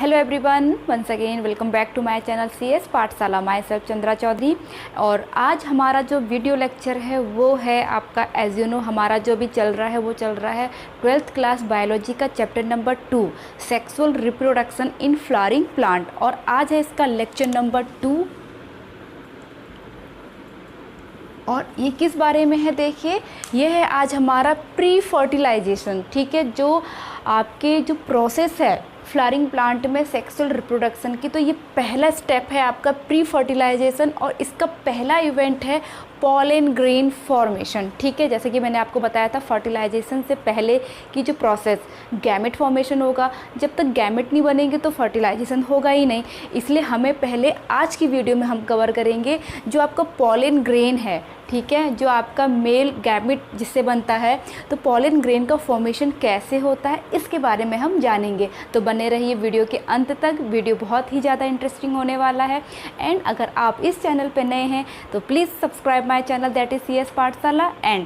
Hello everyone, once again welcome back to my channel CS Pathshala. Myself Chandra Chaudhary. और आज हमारा जो वीडियो लेक्चर है वो है आपका एज यू नो हमारा जो भी चल रहा है वो चल रहा है 12th क्लास बायोलॉजी का chapter number 2 sexual reproduction in flowering plant. और आज है इसका लेक्चर नंबर 2। और ये किस बारे में है, देखिए ये है आज हमारा प्री फर्टिलाइजेशन। ठीक है, जो आपके जो प्रोसेस है फ्लावरिंग प्लांट में सेक्सुअल रिप्रोडक्शन की, तो ये पहला स्टेप है आपका प्री फर्टिलाइजेशन। और इसका पहला इवेंट है पॉलन ग्रेन फॉर्मेशन। ठीक है, जैसे कि मैंने आपको बताया था फर्टिलाइजेशन से पहले की जो प्रोसेस गैमेट फॉर्मेशन होगा। जब तक गैमेट नहीं बनेंगे तो फर्टिलाइजेशन होगा ही नहीं। इसलिए हमें पहले आज की वीडियो में हम कवर करेंगे जो आपका पॉलन ग्रेन है। ठीक है, जो आपका मेल गैमेट जिससे बनता है, तो पॉलन ग्रेन का फॉर्मेशन कैसे होता है इसके बारे में हम जानेंगे। तो बने रहिए वीडियो के अंत तक, वीडियो बहुत ही ज़्यादा इंटरेस्टिंग होने वाला है। एंड अगर आप इस चैनल पर नए हैं तो please subscribe my channel that is CS Pathshala. And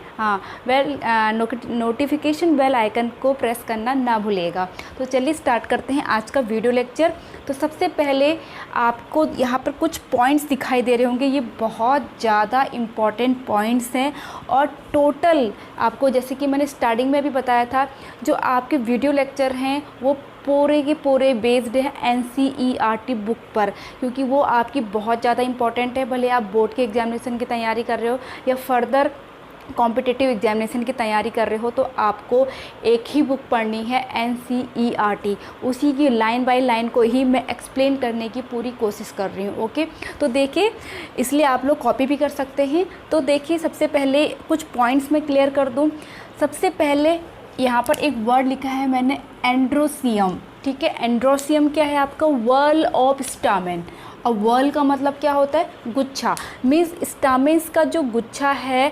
notification bell icon को प्रेस करना ना भूलिएगा। तो चलिए स्टार्ट करते हैं आज का वीडियो लेक्चर। तो सबसे पहले आपको यहाँ पर कुछ पॉइंट्स दिखाई दे रहे होंगे, ये बहुत ज़्यादा इम्पॉर्टेंट पॉइंट्स हैं। और टोटल आपको, जैसे कि मैंने स्टार्टिंग में भी बताया था, जो आपके वीडियो लेक्चर हैं वो पूरे के पूरे बेस्ड हैं NCERT बुक पर, क्योंकि वो आपकी बहुत ज़्यादा इंपॉर्टेंट है। भले आप बोर्ड के एग्जामिनेशन की तैयारी कर रहे हो या फर्दर कॉम्पिटिटिव एग्जामिनेशन की तैयारी कर रहे हो, तो आपको एक ही बुक पढ़नी है NCERT। उसी की लाइन बाय लाइन को ही मैं एक्सप्लेन करने की पूरी कोशिश कर रही हूँ। ओके, तो देखिए, इसलिए आप लोग कॉपी भी कर सकते हैं। तो देखिए, सबसे पहले कुछ पॉइंट्स मैं क्लियर कर दूँ। सबसे पहले यहाँ पर एक वर्ड लिखा है मैंने, एंड्रोसियम। ठीक है, एंड्रोसियम क्या है आपका? Whorl of stamen. और वर्ल का मतलब क्या होता है? गुच्छा। मीन्स स्टामेन्स का जो गुच्छा है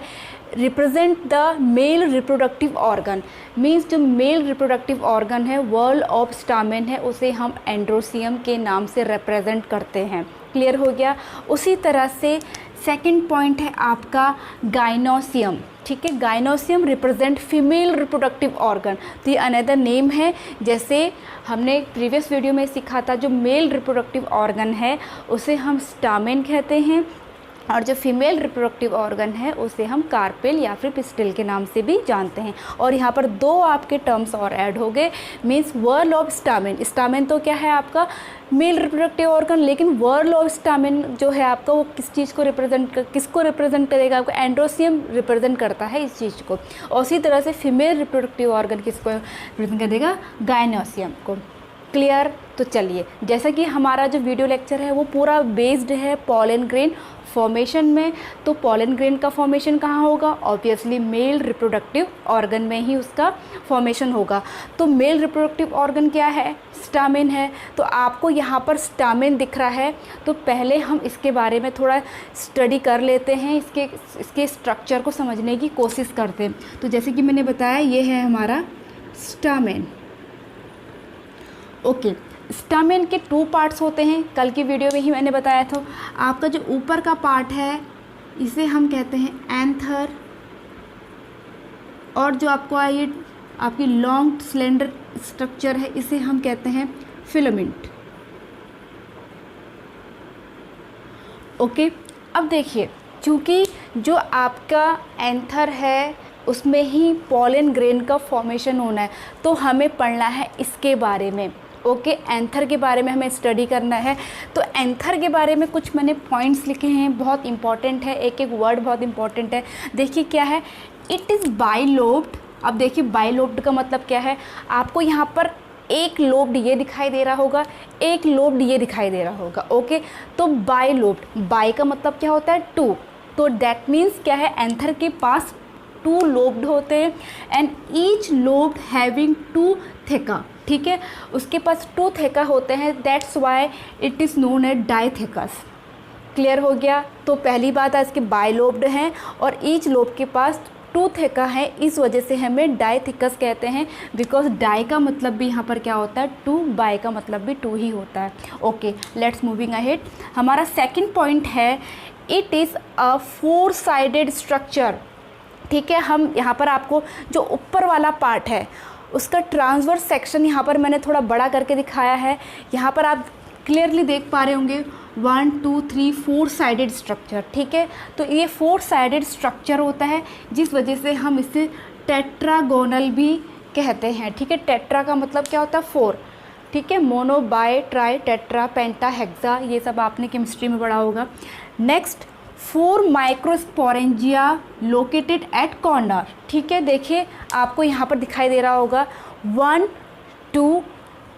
represent the mail reproductive organ. Means जो मेल रिप्रोडक्टिव ऑर्गन है, वर्ल ऑफ स्टामेन है, उसे हम एंड्रोसियम के नाम से रिप्रेजेंट करते हैं। क्लियर हो गया। उसी तरह से सेकंड पॉइंट है आपका गाइनोसियम। ठीक है, gynoecium represent female reproductive organ. तो ये अनदर नेम है। जैसे हमने प्रीवियस वीडियो में सीखा था, जो मेल रिप्रोडक्टिव ऑर्गन है उसे हम स्टामेन कहते हैं, और जो फीमेल रिप्रोडक्टिव ऑर्गन है उसे हम कार्पेल या फिर पिस्टिल के नाम से भी जानते हैं। और यहाँ पर दो आपके टर्म्स और ऐड हो गए। Means whorl of stamen. Stamen तो क्या है आपका? Male reproductive organ. लेकिन वर्ल ऑफ स्टामेन जो है आपका, वो किस चीज़ को किसको रिप्रेजेंट करेगा? आपका एंड्रोसियम रिप्रेजेंट करता है इस चीज़ को। और उसी तरह से फीमेल रिप्रोडक्टिव ऑर्गन किसको रिप्रेजेंट करेगा? गायनोसियम को। क्लियर। तो चलिए, जैसा कि हमारा जो वीडियो लेक्चर है वो पूरा बेस्ड है पॉलन ग्रेन फॉर्मेशन में। तो पॉलन ग्रेन का फॉर्मेशन कहाँ होगा? ऑब्वियसली मेल रिप्रोडक्टिव ऑर्गन में ही उसका फॉर्मेशन होगा। तो मेल रिप्रोडक्टिव ऑर्गन क्या है? स्टामेन है। तो आपको यहाँ पर स्टामेन दिख रहा है, तो पहले हम इसके बारे में थोड़ा स्टडी कर लेते हैं, इसके स्ट्रक्चर को समझने की कोशिश करते हैं। तो जैसे कि मैंने बताया, ये है हमारा स्टामेन। ओके, स्टामेन के 2 पार्ट्स होते हैं। कल की वीडियो में ही मैंने बताया था। आपका जो ऊपर का पार्ट है इसे हम कहते हैं एंथर, और जो आपको ये आपकी लॉन्ग सिलेंडर स्ट्रक्चर है इसे हम कहते हैं फिलामेंट। ओके, अब देखिए, चूँकि जो आपका एंथर है उसमें ही पॉलन ग्रेन का फॉर्मेशन होना है, तो हमें पढ़ना है इसके बारे में। ओके, एंथर के बारे में हमें स्टडी करना है। तो एंथर के बारे में कुछ मैंने पॉइंट्स लिखे हैं, बहुत इंपॉर्टेंट है। एक एक वर्ड बहुत इंपॉर्टेंट है। देखिए क्या है, इट इज़ बाइलोब्ड। अब देखिए, बाइलोब्ड का मतलब क्या है? आपको यहाँ पर एक लोब्ड ये दिखाई दे रहा होगा, एक लोब्ड ये दिखाई दे रहा होगा। ओके, तो बाइलोब्ड, बाई का मतलब क्या होता है? 2। तो दैट मीन्स क्या है? एंथर के पास 2 लोब्ड होते हैं, and each lobed having 2 theca. ठीक है, उसके पास 2 थेका होते हैं। That's why it is known as dithecous. Clear हो गया। तो पहली बात है, इसके बाइलोब्ड हैं और ईच लोब के पास 2 थेका है, इस वजह से हमें डाइथेकस कहते हैं। बिकॉज डाई का मतलब भी यहाँ पर क्या होता है? 2, बाई का मतलब भी 2 ही होता है। Okay, let's moving ahead. हमारा सेकंड पॉइंट है, it is a 4 sided structure. ठीक है, हम यहाँ पर आपको जो ऊपर वाला पार्ट है उसका ट्रांसवर्स सेक्शन यहाँ पर मैंने थोड़ा बड़ा करके दिखाया है। यहाँ पर आप क्लियरली देख पा रहे होंगे 1 2 3 4 साइडेड स्ट्रक्चर, ठीक है। तो ये 4 साइडेड स्ट्रक्चर होता है, जिस वजह से हम इसे टेट्रागोनल भी कहते हैं, ठीक है। टेट्रा का मतलब क्या होता है 4, ठीक है। मोनो, बाय, ट्राई, टेट्रा, पेंटा, हेक्सा, ये सब आपने केमिस्ट्री में पढ़ा होगा। Next 4 microsporangia located at corner, ठीक है। देखिए आपको यहाँ पर दिखाई दे रहा होगा 1 2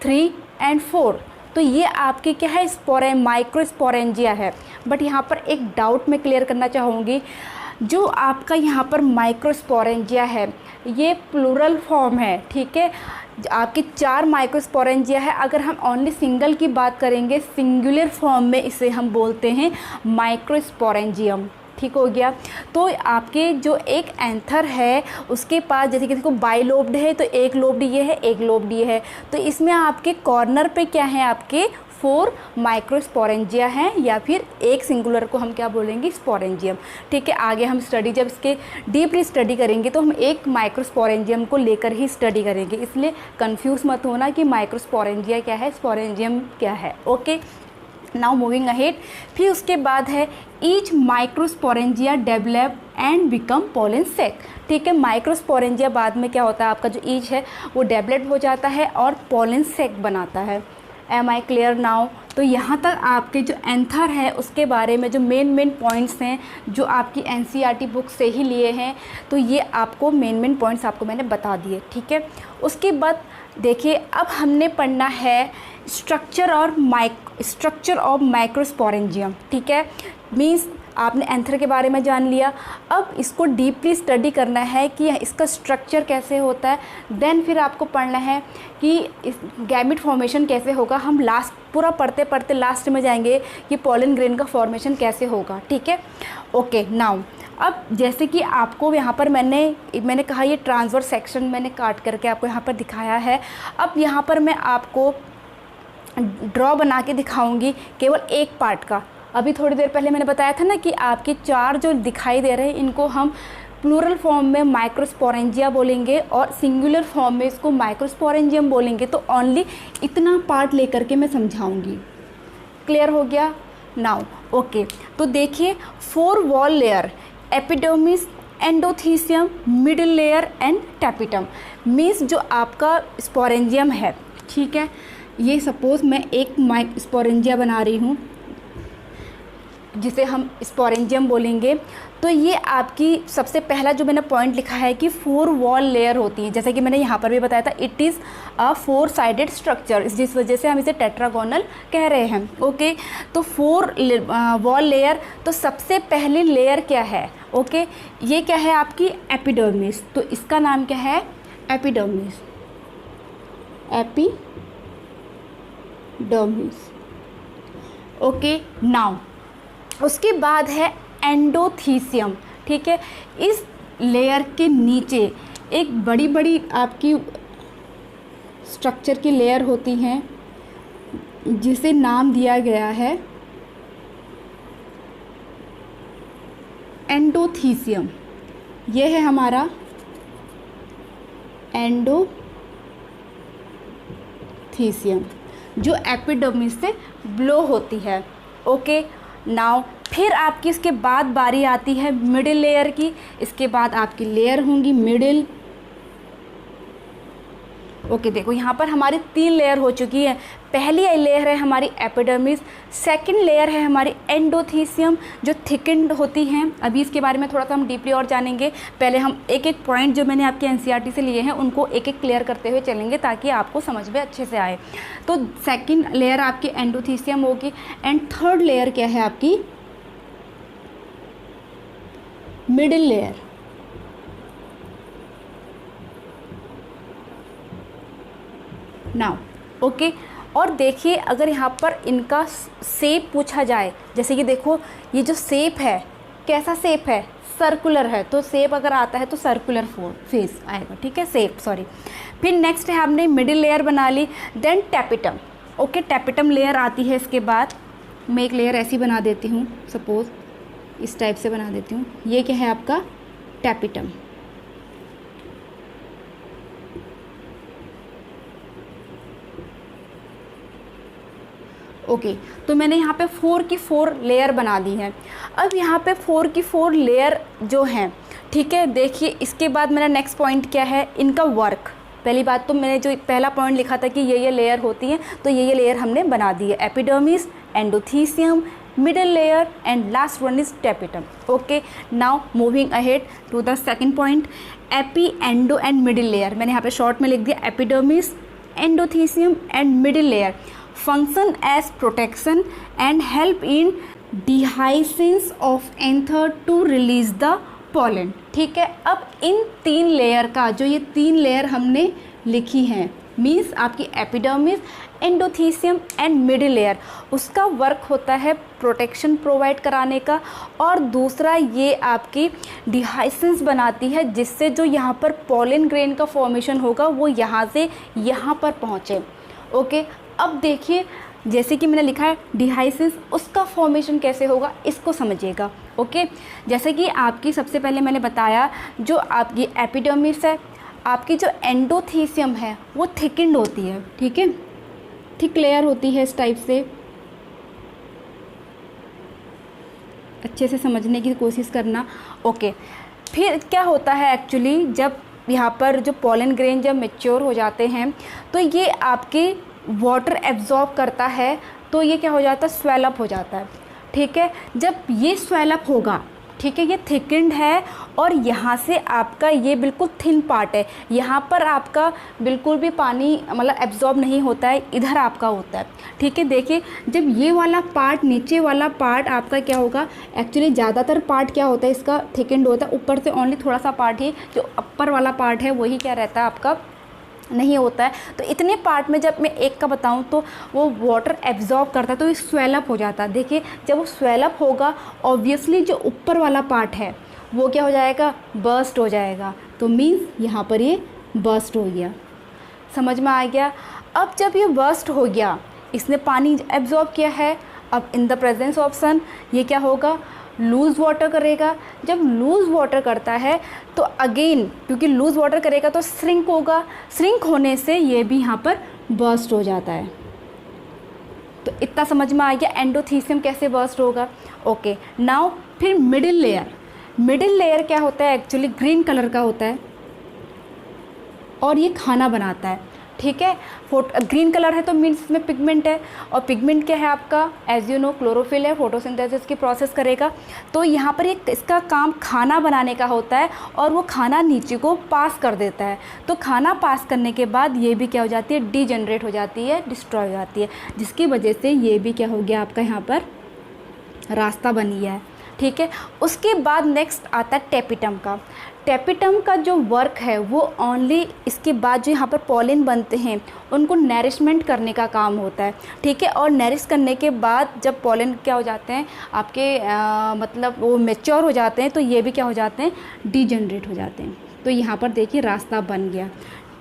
3 एंड 4, तो ये आपके क्या है माइक्रोस्पोरेंजिया है। बट यहाँ पर एक डाउट मैं क्लियर करना चाहूँगी, जो आपका यहाँ पर माइक्रोस्पोरेंजिया है ये प्लूरल फॉर्म है, ठीक है। आपके 4 माइक्रोस्पोरेंजिया है। अगर हम ओनली सिंगल की बात करेंगे, सिंगुलर फॉर्म में इसे हम बोलते हैं माइक्रोस्पोरेंजियम, ठीक हो गया। तो आपके जो एक एंथर है उसके पास जैसे कि देखो बाइलोब्ड है, तो एक लोब्ड ये है, एक लोब्ड ये है, तो इसमें आपके कॉर्नर पे क्या है, आपके 4 माइक्रोस्पोरेंजिया हैं, या फिर एक सिंगुलर को हम क्या बोलेंगे, स्पोरेंजियम, ठीक है। आगे हम स्टडी जब इसके डीपली स्टडी करेंगे तो हम एक माइक्रोस्पोरेंजियम को लेकर ही स्टडी करेंगे, इसलिए कंफ्यूज मत होना कि माइक्रोस्पोरेंजिया क्या है, स्पोरेंजियम क्या है। Okay, now moving ahead. फिर उसके बाद है each microsporangia develop and become pollen sac, ठीक है। माइक्रोस्पोरेंजिया बाद में क्या होता है, आपका जो ईच है वो डेवलप हो जाता है और पोलन सेक बनाता है। Am I clear now? तो यहाँ तक आपके जो एंथर है उसके बारे में जो मेन पॉइंट्स हैं जो आपकी एनसीईआरटी बुक से ही लिए हैं, तो ये आपको मेन पॉइंट्स आपको मैंने बता दिए, ठीक है। उसके बाद देखिए अब हमने पढ़ना है स्ट्रक्चर ऑफ माइक्रोस्पोरेंजियम, ठीक है। मीन्स आपने एंथर के बारे में जान लिया, अब इसको डीपली स्टडी करना है कि इसका स्ट्रक्चर कैसे होता है। देन फिर आपको पढ़ना है कि इस गैमेट फॉर्मेशन कैसे होगा। हम लास्ट पूरा पढ़ते पढ़ते लास्ट में जाएंगे कि पॉलन ग्रेन का फॉर्मेशन कैसे होगा, ठीक है। ओके, नाउ अब जैसे कि आपको यहाँ पर मैंने कहा ये ट्रांसवर्स सेक्शन मैंने काट करके आपको यहाँ पर दिखाया है। अब यहाँ पर मैं आपको ड्रॉ बना के दिखाऊंगी केवल एक पार्ट का। अभी थोड़ी देर पहले मैंने बताया था ना कि आपके 4 जो दिखाई दे रहे हैं इनको हम प्लूरल फॉर्म में माइक्रोस्पोरेंजिया बोलेंगे और सिंगुलर फॉर्म में इसको माइक्रोस्पोरेंजियम बोलेंगे। तो ओनली इतना पार्ट लेकर के मैं समझाऊंगी। क्लियर हो गया? नाउ ओके, तो देखिए 4 wall layer, epidermis, endothecium, middle layer and tapetum. Means जो आपका स्पोरेंजियम है, ठीक है, ये सपोज़ मैं एक स्पोरेंजिया बना रही हूँ जिसे हम स्पोरेंजियम बोलेंगे। तो ये आपकी सबसे पहला जो मैंने पॉइंट लिखा है कि 4 वॉल लेयर होती है, जैसे कि मैंने यहाँ पर भी बताया था, it is a 4 sided structure, जिस वजह से हम इसे टेट्रागोनल कह रहे हैं। ओके, तो 4 वॉल लेयर, तो सबसे पहली लेयर क्या है? ओके, ये क्या है आपकी एपिडर्मिस, तो इसका नाम क्या है? Epidermis, epidermis. ओके, नाउ उसके बाद है एंडोथीसियम, ठीक है। इस लेयर के नीचे एक बड़ी बड़ी आपकी स्ट्रक्चर की लेयर होती हैं जिसे नाम दिया गया है एंडोथीसियम। ये है हमारा एंडोथीसियम जो एपिडर्मिस से ब्लो होती है। ओके, नाउ फिर आपकी इसके बाद बारी आती है मिडिल लेयर की। इसके बाद आपकी लेयर होंगी मिडिल। ओके, देखो यहाँ पर हमारी 3 लेयर हो चुकी है। पहली लेयर है हमारी एपिडर्मिस, सेकंड लेयर है हमारी एंडोथीसियम जो थिकन्ड होती हैं। अभी इसके बारे में थोड़ा सा हम डीपली और जानेंगे। पहले हम एक एक पॉइंट जो मैंने आपके एनसीईआरटी से लिए हैं उनको एक एक क्लियर करते हुए चलेंगे ताकि आपको समझ में अच्छे से आए। तो सेकेंड लेयर आपकी एंडोथीसियम होगी एंड थर्ड लेयर क्या है आपकी? Middle layer. नाउ ओके, और देखिए अगर यहाँ पर इनका शेप पूछा जाए, जैसे कि देखो ये जो शेप है कैसा शेप है? सर्कुलर है, तो शेप अगर आता है तो सर्कुलर फेस आएगा, ठीक है, शेप सॉरी। फिर नेक्स्ट है हमने मिडिल लेयर बना ली, then tapetum. Okay, tapetum layer आती है इसके बाद। मैं एक लेयर ऐसी बना देती हूँ, सपोज इस टाइप से बना देती हूँ। ये क्या है आपका? टैपिटम। ओके, तो मैंने यहाँ पे 4 की 4 लेयर बना दी है। अब यहाँ पे 4 की 4 लेयर जो हैं, ठीक है, देखिए इसके बाद मेरा नेक्स्ट पॉइंट क्या है, इनका वर्क। पहली बात तो मैंने जो पहला पॉइंट लिखा था कि ये लेयर होती हैं, तो ये लेयर हमने बना दी है, epidermis, endothecium, middle layer and last one is tapetum. Okay, now moving ahead to the second point, epi, endo and middle layer. मैंने यहाँ पे शॉर्ट में लिख दिया epidermis, endothecium and middle layer function as protection and help in dehiscence of anther to release the pollen. ठीक है, अब इन 3 layer का जो ये 3 लेयर हमने लिखी हैं, मीन्स आपकी epidermis, endothecium and middle layer, उसका वर्क होता है प्रोटेक्शन प्रोवाइड कराने का, और दूसरा ये आपकी डिहाइसेंस बनाती है, जिससे जो यहाँ पर पॉलन ग्रेन का फॉर्मेशन होगा वो यहाँ से यहाँ पर पहुँचे। ओके, अब देखिए जैसे कि मैंने लिखा है डिहाइसेंस, उसका फॉर्मेशन कैसे होगा इसको समझिएगा। ओके, जैसे कि आपकी सबसे पहले मैंने बताया जो आपकी एपिडर्मिस है, आपकी जो एंडोथीसियम है वो थिकन्ड होती है, ठीक है, थिक लेयर होती है इस टाइप से। अच्छे से समझने की कोशिश करना। ओके, फिर क्या होता है एक्चुअली, जब यहाँ पर जो पॉलन ग्रेन जब मैच्योर हो जाते हैं तो ये आपके वाटर एब्जॉर्ब करता है, तो ये क्या हो जाता है, स्वेलअप हो जाता है। ठीक है, जब ये स्वेलअप होगा, ठीक है, ये थिकन्ड है और यहाँ से आपका ये बिल्कुल थिन पार्ट है, यहाँ पर आपका बिल्कुल भी पानी मतलब एब्जॉर्ब नहीं होता है, इधर आपका होता है। ठीक है, देखिए जब ये वाला पार्ट, नीचे वाला पार्ट आपका क्या होगा, एक्चुअली ज़्यादातर पार्ट क्या होता है इसका थिकन्ड होता है, ऊपर से ओनली थोड़ा सा पार्ट ही जो अपर वाला पार्ट है वही क्या रहता है आपका नहीं होता है। तो इतने पार्ट में जब मैं एक का बताऊं तो वो वाटर एब्जॉर्ब करता है, तो ये स्वेलअप हो जाता है। देखिए जब वो स्वेलअप होगा, ऑब्वियसली जो ऊपर वाला पार्ट है वो क्या हो जाएगा, बर्स्ट हो जाएगा। तो मीन्स यहाँ पर ये बर्स्ट हो गया, समझ में आ गया। अब जब ये बर्स्ट हो गया, इसने पानी एब्जॉर्ब किया है, अब इन द प्रेजेंस ऑफ सन ये क्या होगा, लूज़ वाटर करेगा। जब लूज़ वाटर करता है तो अगेन क्योंकि लूज़ वाटर करेगा तो श्रिंक होगा, श्रिंक होने से ये भी यहाँ पर बर्स्ट हो जाता है। तो इतना समझ में आ गया एंडोथीसियम कैसे बर्स्ट होगा। ओके, नाउ फिर मिडिल लेयर। मिडिल लेयर क्या होता है, एक्चुअली ग्रीन कलर का होता है और ये खाना बनाता है। ठीक है, ग्रीन कलर है तो मीन्स इसमें पिगमेंट है, और पिगमेंट क्या है आपका, एज यू नो क्लोरोफिल है, फोटोसिंथेसिस की प्रोसेस करेगा। तो यहाँ पर एक इसका काम खाना बनाने का होता है और वो खाना नीचे को पास कर देता है। तो खाना पास करने के बाद ये भी क्या हो जाती है, डीजनरेट हो जाती है, डिस्ट्रॉय हो जाती है, जिसकी वजह से ये भी क्या हो गया आपका यहाँ पर रास्ता बन गया है। ठीक है, उसके बाद नेक्स्ट आता है टेपिटम का। टेपिटम का जो वर्क है वो ओनली इसके बाद जो यहाँ पर पॉलिन बनते हैं उनको नरिशमेंट करने का काम होता है। ठीक है, और नरिश करने के बाद जब पॉलिन क्या हो जाते हैं आपके मतलब वो मैच्योर हो जाते हैं, तो ये भी क्या हो जाते हैं, डीजनरेट हो जाते हैं। तो यहाँ पर देखिए रास्ता बन गया,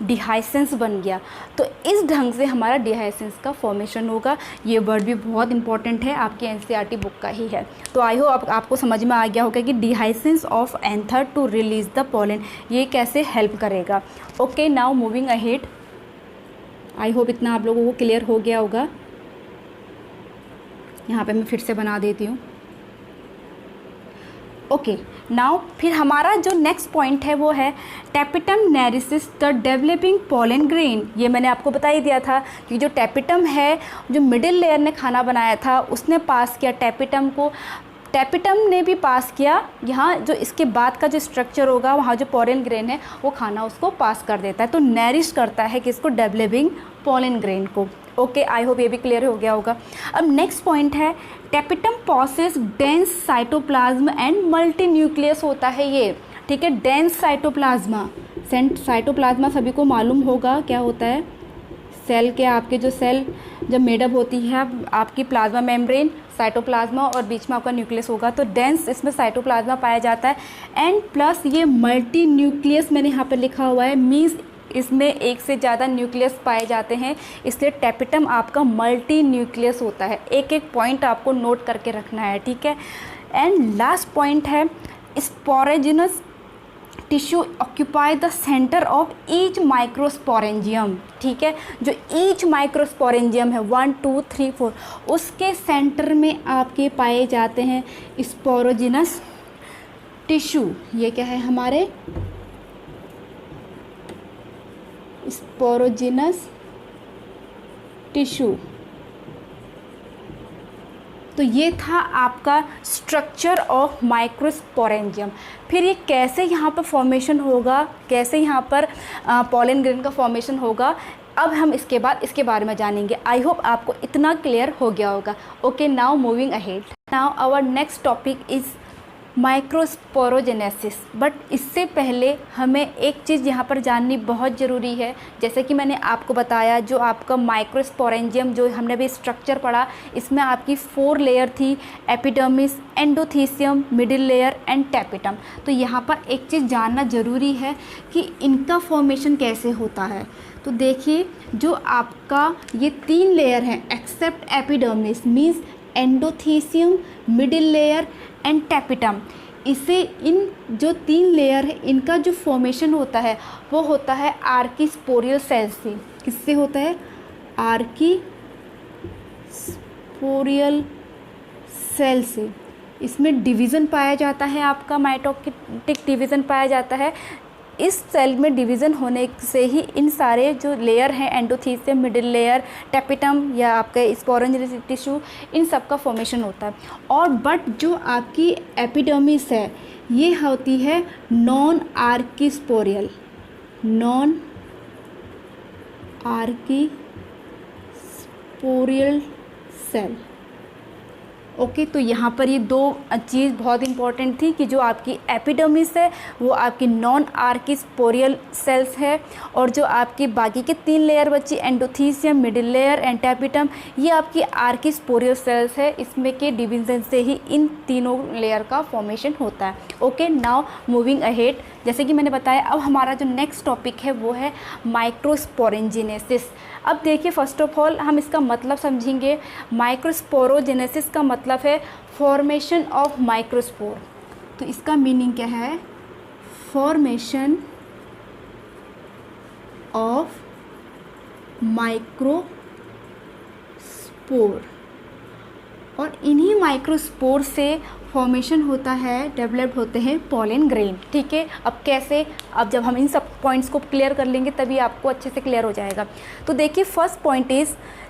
डिहाइसेंस बन गया। तो इस ढंग से हमारा डिहाइसेंस का फॉर्मेशन होगा। ये वर्ड भी बहुत इंपॉर्टेंट है, आपके एनसीईआरटी बुक का ही है। तो आई होप आपको समझ में आ गया होगा कि dehiscence of anther to release the pollen ये कैसे हेल्प करेगा। Okay, now moving ahead. I hope इतना आप लोगों को क्लियर हो गया होगा। यहाँ पे मैं फिर से बना देती हूँ। ओके, नाउ फिर हमारा जो नेक्स्ट पॉइंट है वो है tapetum nourishes the developing pollen grain. ये मैंने आपको बता ही दिया था कि जो टेपिटम है, जो मिडिल लेयर ने खाना बनाया था उसने पास किया टेपिटम को, टेपिटम ने भी पास किया। यहाँ जो इसके बाद का जो स्ट्रक्चर होगा वहाँ जो पॉलन ग्रेन है वो खाना उसको पास कर देता है, तो नरिश करता है किसको, डेवलपिंग पॉलन ग्रेन को। ओके, आई होप ये भी क्लियर हो गया होगा। अब नेक्स्ट पॉइंट है tapetum possesses dense cytoplasm and multi nucleus होता है ये। ठीक है, डेंस साइटोप्लाज्मा, साइटोप्लाज्मा सभी को मालूम होगा क्या होता है, सेल के आपके जो सेल जब मेडअप होती है आपकी प्लाज्मा मेम्ब्रेन, साइटोप्लाज्मा और बीच में आपका न्यूक्लियस होगा, तो डेंस इसमें साइटोप्लाज्मा पाया जाता है। एंड प्लस ये मल्टी न्यूक्लियस मैंने यहाँ पर लिखा हुआ है, मीन्स इसमें एक से ज़्यादा न्यूक्लियस पाए जाते हैं, इसलिए टेपिटम आपका मल्टी न्यूक्लियस होता है। एक एक पॉइंट आपको नोट करके रखना है। ठीक है, एंड लास्ट पॉइंट है sporogenous tissue occupy the centre of each microsporangium, ठीक है। जो ईच माइक्रोस्पोरेंजियम है 1 2 3 4, उसके सेंटर में आपके पाए जाते हैं स्पोरोजिनस टिश्यू। ये क्या है हमारे स्पोरोजिनस टिश्यू। तो ये था आपका स्ट्रक्चर ऑफ माइक्रोस्पोरेंजियम। फिर ये कैसे यहाँ पर फॉर्मेशन होगा, कैसे यहाँ पर पॉलन ग्रेन का फॉर्मेशन होगा, अब हम इसके बारे में जानेंगे। आई होप आपको इतना क्लियर हो गया होगा। Okay, now moving ahead. Now our next topic is microsporogenesis. But इससे पहले हमें एक चीज़ यहाँ पर जाननी बहुत ज़रूरी है। जैसे कि मैंने आपको बताया, जो आपका माइक्रोस्पोरेंजियम जो हमने अभी स्ट्रक्चर पढ़ा, इसमें आपकी 4 लेयर थी, epidermis, endothecium, middle layer and tapetum. तो यहाँ पर एक चीज़ जानना ज़रूरी है कि इनका फॉर्मेशन कैसे होता है। तो देखिए, जो आपका ये 3 लेयर हैं except epidermis, means endothecium, middle layer and tapetum, इसे इन जो 3 लेयर है इनका जो फॉर्मेशन होता है वो होता है आर्कीस्पोरियल सेल से। किससे होता है? आर्कीस्पोरियल सेल से। इसमें डिवीज़न पाया जाता है, आपका माइटोटिक डिवीज़न पाया जाता है। इस सेल में डिवीज़न होने से ही इन सारे जो लेयर हैं एंडोथीसियम, मिडिल लेयर, टैपिटम या आपके स्पोरोजिनस टिश्यू, इन सब का फॉर्मेशन होता है। और बट जो आपकी एपिडर्मिस है ये होती है नॉन आर्कीस्पोरियल, नॉन आर्कीस्पोरियल सेल। ओके, तो यहाँ पर ये 2 चीज़ बहुत इंपॉर्टेंट थी कि जो आपकी एपिडर्मिस है वो आपकी नॉन आर्कीस्पोरियल सेल्स है, और जो आपकी बाकी के 3 लेयर बची endothecium, middle layer and tapetum, ये आपकी आर्कीस्पोरियल सेल्स है। इसमें के डिवीज़न से ही इन तीनों लेयर का फॉर्मेशन होता है। Okay, now moving ahead. जैसे कि मैंने बताया, अब हमारा जो नेक्स्ट टॉपिक है वो है माइक्रोस्पोरेंजिनेसिस। अब देखिए, फर्स्ट ऑफ ऑल हम इसका मतलब समझेंगे। माइक्रोस्पोरोजेनेसिस का मतलब है फॉर्मेशन ऑफ माइक्रोस्पोर। तो इसका मीनिंग क्या है? Formation of microspore. और इन्हीं माइक्रोस्पोर से फॉर्मेशन होता है, डेवलप होते हैं पॉलन ग्रेन। ठीक है, अब कैसे? अब जब हम इन सब पॉइंट्स को क्लियर कर लेंगे तभी आपको अच्छे से क्लियर हो जाएगा। तो देखिए, first point is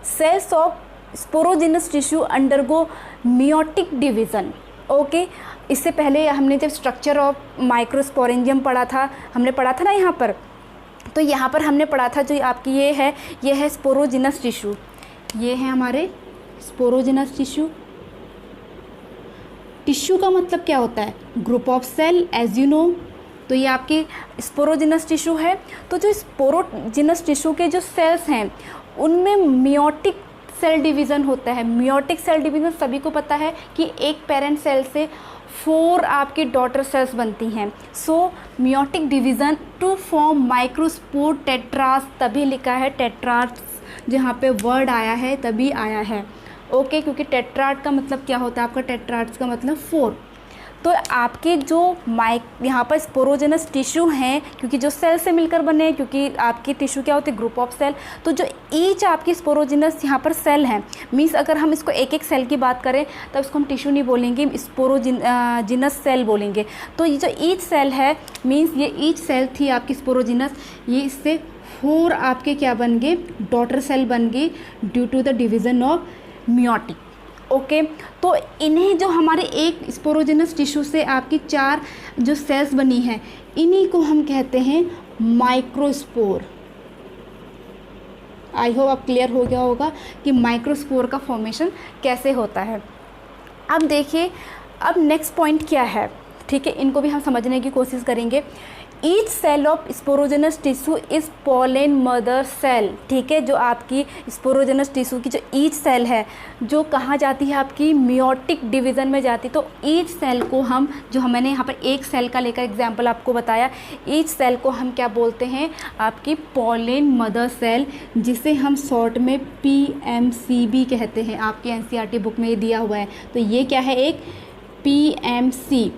cells of sporogenous tissue undergo meiotic division. Okay, इससे पहले हमने जब स्ट्रक्चर ऑफ माइक्रोस्पोरेंजियम पढ़ा था, हमने पढ़ा था ना यहाँ पर, तो यहाँ पर हमने पढ़ा था जो आपकी ये है स्पोरोजिनस टिश्यू। ये है हमारे स्पोरोजिनस टिश्यू। टिश्यू का मतलब क्या होता है? Group of cell, as you know. तो ये आपकी स्पोरोजिनस टिश्यू है। तो जो स्पोरोजिनस टिश्यू के जो सेल्स हैं उनमें मियोटिक सेल डिवीज़न होता है। मियोटिक सेल डिवीज़न सभी को पता है कि एक पेरेंट सेल से 4 आपकी डॉटर सेल्स बनती हैं। So meiotic division to form microspore tetrads, तभी लिखा है टेट्रास, जहाँ पे वर्ड आया है तभी आया है। ओके, क्योंकि टेट्राड का मतलब क्या होता है? आपका टेट्राड्स का मतलब 4। तो आपके जो यहाँ पर स्पोरोजिनस टिश्यू हैं, क्योंकि जो सेल से मिलकर बने हैं, क्योंकि आपकी टिश्यू क्या होती है? Group of cell. तो जो ईच आपकी स्पोरोजिनस यहाँ पर सेल हैं, मीन्स अगर हम इसको एक एक सेल की बात करें तब इसको हम टिश्यू नहीं बोलेंगे, स्पोरोजिनस सेल बोलेंगे। तो ये जो ईच सेल है, मीन्स ये ईच सेल थी आपकी स्पोरोजिनस, ये इससे 4 आपके क्या बन गए? डॉटर सेल बन गई due to the division of meiotic. Okay, तो इन्हें जो हमारे एक स्पोरोजिनस टिश्यू से आपकी 4 जो सेल्स बनी हैं, इन्हीं को हम कहते हैं माइक्रोस्पोर। आई होप अब क्लियर हो गया होगा कि माइक्रोस्पोर का फॉर्मेशन कैसे होता है। अब देखिए, अब नेक्स्ट पॉइंट क्या है? ठीक है, इनको भी हम समझने की कोशिश करेंगे। Each cell of sporogenous tissue is pollen mother cell. ठीक है, जो आपकी स्पोरोजिनस टिश्यू की जो ईच सेल है, जो कहाँ जाती है? आपकी मियोटिक डिवीज़न में जाती। तो ईच सेल को हम, जो मैंने यहाँ पर एक सेल का लेकर एग्जांपल आपको बताया, ईच सेल को हम क्या बोलते हैं? आपकी पॉलन मदर सेल, जिसे हम शॉर्ट में PMCB कहते हैं। आपकी NCERT बुक में ये दिया हुआ है। तो ये क्या है? एक PMC।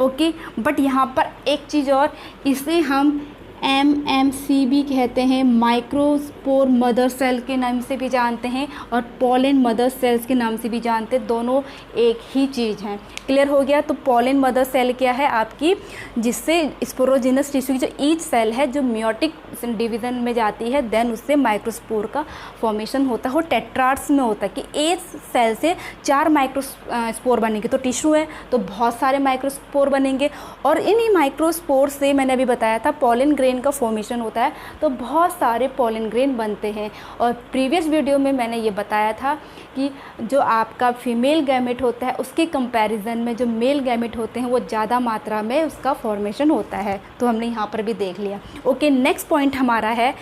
ओके, बट यहाँ पर एक चीज़ और, इसे हम MMC भी कहते हैं, माइक्रोस्पोर मदर सेल के नाम से भी जानते हैं और पोलन मदर सेल्स के नाम से भी जानते हैं, दोनों एक ही चीज़ हैं। क्लियर हो गया। तो पोलन मदर सेल क्या है आपकी, जिससे स्पोरोजिनस टिश्यू की जो ईच सेल है जो मियोटिक डिवीज़न में जाती है, देन उससे माइक्रोस्पोर का फॉर्मेशन होता है। वो टेट्राड्स में होता है कि एक सेल से 4 माइक्रोस्पोर बनेंगे। तो टिश्यू है तो बहुत सारे माइक्रोस्पोर बनेंगे और इन्हीं माइक्रोस्पोर से मैंने अभी बताया था पोलन ग्रेन का फॉर्मेशन होता है, तो बहुत सारे पोलन ग्रेन बनते हैं। और प्रीवियस वीडियो में मैंने ये बताया था कि जो आपका फीमेल गैमेट होता है उसके कंपैरिजन में जो मेल गैमेट होते हैं वो ज़्यादा मात्रा में उसका फॉर्मेशन होता है, तो हमने यहाँ पर भी देख लिया। ओके, नेक्स्ट पॉइंट हमारा है,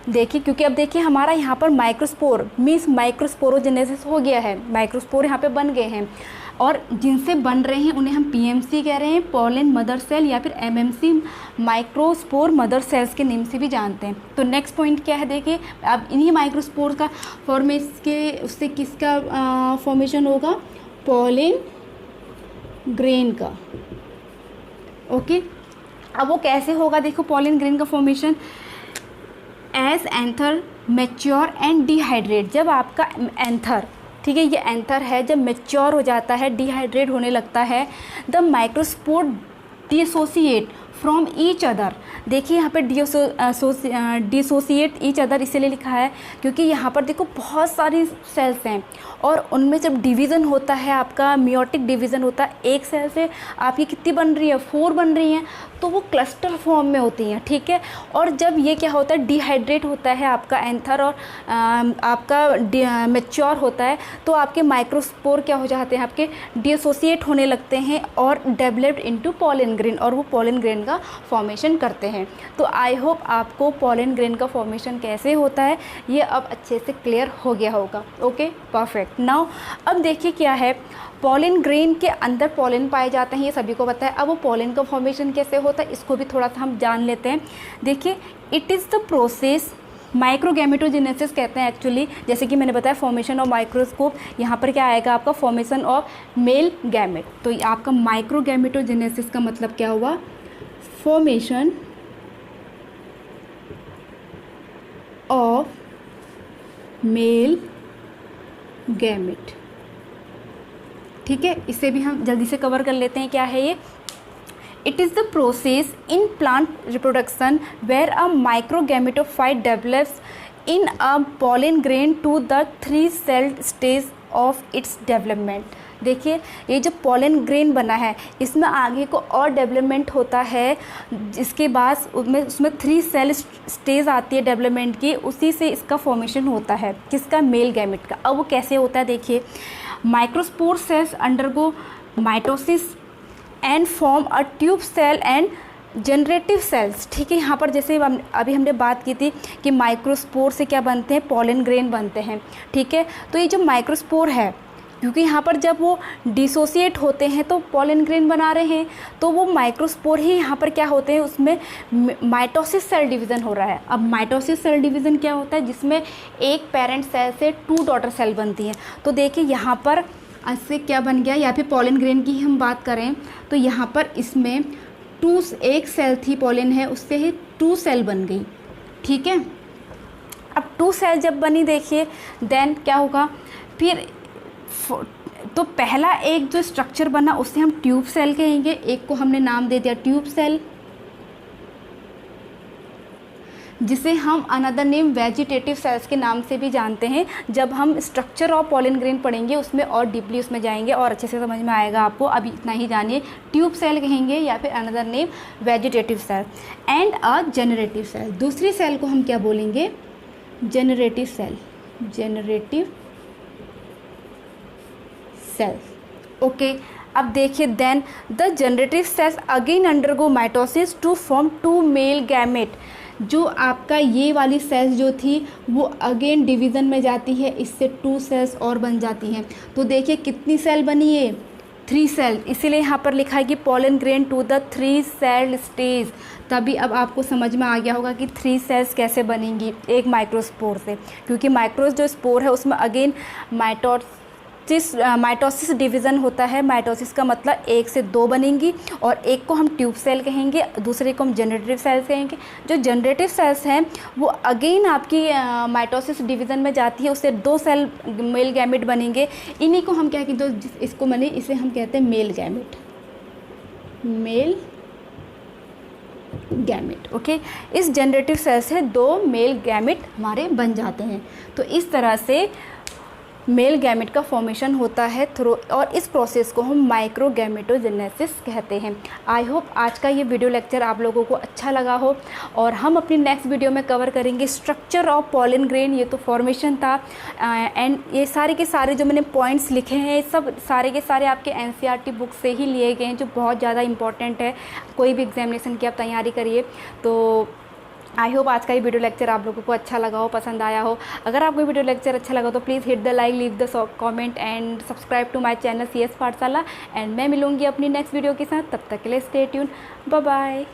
देखिए, क्योंकि अब देखिए हमारा यहाँ पर माइक्रोस्पोर मीन्स माइक्रोस्पोरोजेनेसिस हो गया है, माइक्रोस्पोर यहाँ पे बन गए हैं और जिनसे बन रहे हैं उन्हें हम PMC कह रहे हैं, पोलन मदर सेल, या फिर MMC माइक्रोस्पोर मदर सेल्स के नेम से भी जानते हैं। तो नेक्स्ट पॉइंट क्या है, देखिए अब इन्हीं माइक्रोस्पोर का फॉर्मेशन के उससे किसका फॉर्मेशन होगा, पोलन ग्रेन का। ओके, अब वो कैसे होगा, देखो पोलन ग्रेन का formation, as anther mature and dehydrate. जब आपका एंथर, ठीक है, ये एंथर है, जब मैच्योर हो जाता है, डिहाइड्रेट होने लगता है, the microspore dissociate from each other. देखिए यहाँ पे डिसोसिएट ईच अदर इसलिए लिखा है क्योंकि यहाँ पर देखो बहुत सारी सेल्स हैं और उनमें जब डिवीज़न होता है, आपका मियोटिक डिवीज़न होता है, एक सेल से आपकी कितनी बन रही है, 4 बन रही हैं, तो वो क्लस्टर फॉर्म में होती हैं, ठीक है। और जब ये क्या होता है, डिहाइड्रेट होता है आपका एंथर और आपका मैच्योर होता है, तो आपके माइक्रोस्पोर क्या हो जाते हैं, आपके डिसोसिएट होने लगते हैं और डेवलप्ड इनटू पोलन ग्रेन, और वो पोलन ग्रेन का फॉर्मेशन करते हैं। तो आई होप आपको पोलन ग्रेन का फॉर्मेशन कैसे होता है ये अब अच्छे से क्लियर हो गया होगा। Okay, perfect. नाउ अब देखिए क्या है, पोलन ग्रेन के अंदर पोलन पाए जाते हैं, ये सभी को पता है। अब वो पोलन का फॉर्मेशन कैसे होता है इसको भी थोड़ा सा हम जान लेते हैं। देखिए, इट इज़ द प्रोसेस, माइक्रोगैमेटोजेनेसिस कहते हैं एक्चुअली, जैसे कि मैंने बताया फॉर्मेशन ऑफ माइक्रोस्कोप, यहाँ पर क्या आएगा आपका फॉर्मेशन ऑफ मेल गैमेट। तो आपका माइक्रोगैमेटोजेनेसिस का मतलब क्या हुआ, फॉर्मेशन ऑफ मेल गैमेट। ठीक है, इसे भी हम जल्दी से कवर कर लेते हैं, क्या है ये। It is the process in plant reproduction where a microgametophyte develops in a pollen grain to the 3 celled stage of its development. देखिए, ये जो पोलन ग्रेन बना है इसमें आगे को और डेवलपमेंट होता है, इसके बाद उसमें 3 सेल स्टेज आती है डेवलपमेंट की, उसी से इसका फॉर्मेशन होता है, किसका, मेल गैमेट का। अब वो कैसे होता है, देखिए, microspore cells undergo mitosis and form a tube cell and generative cells. ठीक है, यहाँ पर जैसे अभी हमने बात की थी कि माइक्रोस्पोर से क्या बनते हैं, पोलन ग्रेन बनते हैं। ठीक है, तो ये जो माइक्रोस्पोर है, क्योंकि यहाँ पर जब वो डिसोसिएट होते हैं तो पोलन ग्रेन बना रहे हैं, तो वो माइक्रोस्पोर ही यहाँ पर क्या होते हैं, उसमें माइटोसिस सेल डिवीज़न हो रहा है। अब माइटोसिस सेल डिवीज़न क्या होता है, जिसमें एक पेरेंट सेल से 2 डॉटर सेल बनती हैं। तो देखिए यहाँ पर इससे क्या बन गया, या फिर पोलन ग्रेन की हम बात करें तो यहाँ पर इसमें एक सेल थी, पोलन है, उससे ही 2 सेल बन गई। ठीक है, अब 2 सेल जब बनी, देखिए देन क्या होगा, फिर तो पहला एक जो स्ट्रक्चर बना उसे हम ट्यूब सेल कहेंगे, एक को हमने नाम दे दिया ट्यूब सेल, जिसे हम अनदर नेम वेजिटेटिव सेल्स के नाम से भी जानते हैं। जब हम स्ट्रक्चर ऑफ पोलन ग्रेन पढ़ेंगे उसमें और डीपली उसमें जाएंगे और अच्छे से समझ में आएगा आपको, अभी इतना ही जानिए। ट्यूब सेल कहेंगे या फिर another name vegetative cell and a generative cell. दूसरी सेल को हम क्या बोलेंगे, generative cell, generative cells. Okay, अब देखिए, then the generative cells again undergo mitosis to form 2 male gamete. जो आपका ये वाली सेल्स जो थी वो अगेन डिवीज़न में जाती है, इससे 2 सेल्स और बन जाती हैं। तो देखिए कितनी सेल बनी है, 3 सेल, इसीलिए यहाँ पर लिखा है कि pollen grain to the 3 cell stage. तभी अब आपको समझ में आ गया होगा कि 3 सेल्स कैसे बनेंगी एक माइक्रोस्पोर से, क्योंकि माइक्रोस जो स्पोर है उसमें अगेन माइटोसिस डिवीज़न होता है। माइटोसिस का मतलब 1 से 2 बनेंगी और एक को हम ट्यूब सेल कहेंगे, दूसरे को हम जनरेटिव सेल्स कहेंगे। जो जनरेटिव सेल्स हैं वो अगेन आपकी माइटोसिस डिवीज़न में जाती है, उससे 2 सेल मेल गैमेट बनेंगे। इन्हीं को हम क्या कहते हैं, इसको मैंने इसे हम कहते हैं male gamete, male gamete. Okay, इस जनरेटिव सेल से 2 मेल गैमेट हमारे बन जाते हैं। तो इस तरह से मेल गैमेट का फॉर्मेशन होता है थ्रू, और इस प्रोसेस को हम माइक्रोगैमेटोजेनेसिस कहते हैं। आई होप आज का ये वीडियो लेक्चर आप लोगों को अच्छा लगा हो, और हम अपनी नेक्स्ट वीडियो में कवर करेंगे स्ट्रक्चर ऑफ पॉलन ग्रेन। ये तो फॉर्मेशन था, एंड ये सारे के सारे जो मैंने पॉइंट्स लिखे हैं सब सारे के सारे आपके एनसीईआरटी बुक से ही लिए गए हैं, जो बहुत ज़्यादा इंपॉर्टेंट है कोई भी एग्जामिनेशन की आप तैयारी करिए। तो आई होप आज का ये वीडियो लेक्चर आप लोगों को अच्छा लगा हो, पसंद आया हो। अगर आपको वीडियो लेक्चर अच्छा लगा तो please hit the like, leave the comment and subscribe to my channel CS Pathshala. And मैं मिलूंगी अपनी नेक्स्ट वीडियो के साथ, तब तक के लिए स्टे ट्यून, बाय बाय।